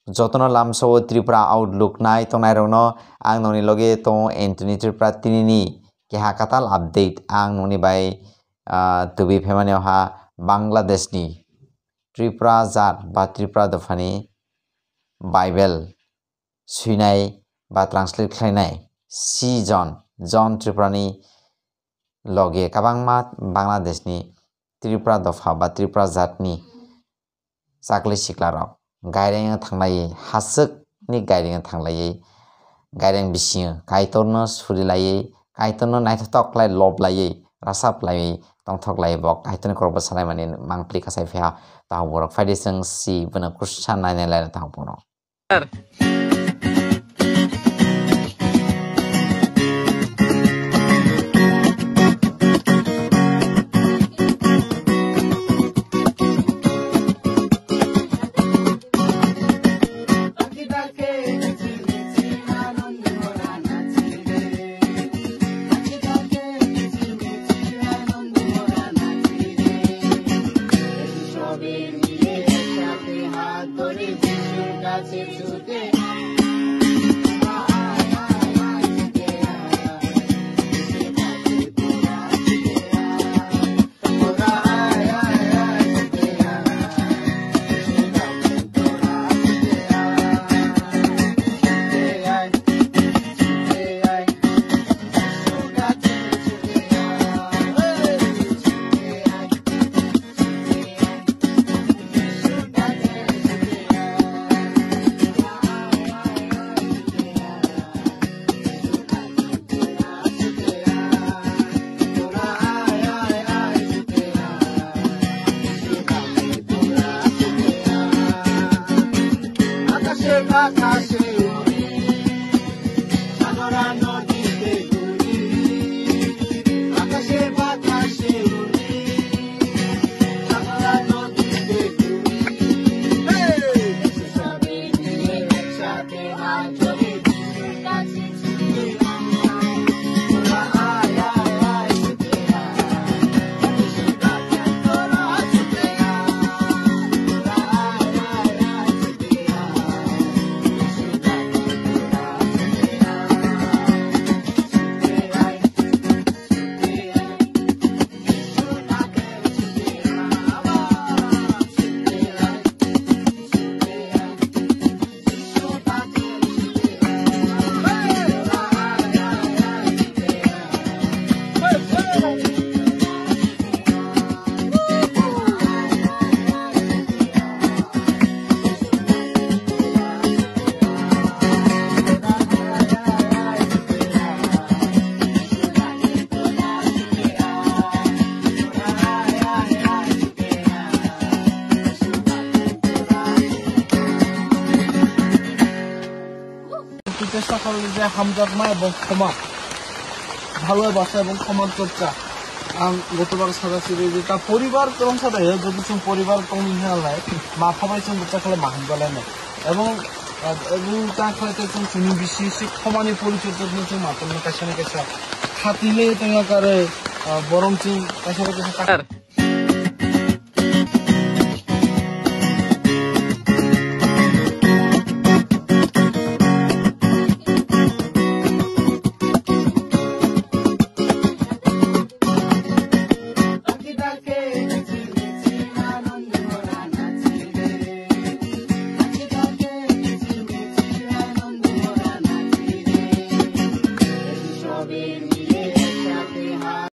Jotono lamso Tripura outlook nai tongnai rokno ang noni loge tong Anthony Tripura tinini keha katal update ang noni bai tubi phemani ha Bangladesh ni Tripura jat ba Tripura dofani Bible suinai ba translate khlainai si John Tripura ni loge kabangma Bangladesh ni Tripura dofa ba Tripura jat ni sakli siklarok gaireng thanglai hasuk ni gaireng thanglai gaireng bising kaitorno surilai kaitorno naithotok lai lob lai rasap lai tongthok lai bok kaitorno korba salai mani mangpli kasai phya tang borok faide sing si bana kursan nai lai tang borok চেষ্টা করলে যে হামজাদমা এবং ক্ষমা ভালোবাসা এবং ক্ষমার চর্চা आं गथ'बार सादासिरि ता परिबार तों सादाय जदि जों परिबार तोंनि हालाय मा फबाय जों बच्चा खाले माहनबालायनो এবং ता खाले जों सुनि बिसि सि खमानि परिचर्चा जों मातमनि कासानि कासा खातिले तङा कारे बरमथिं कासानि कासा Robin.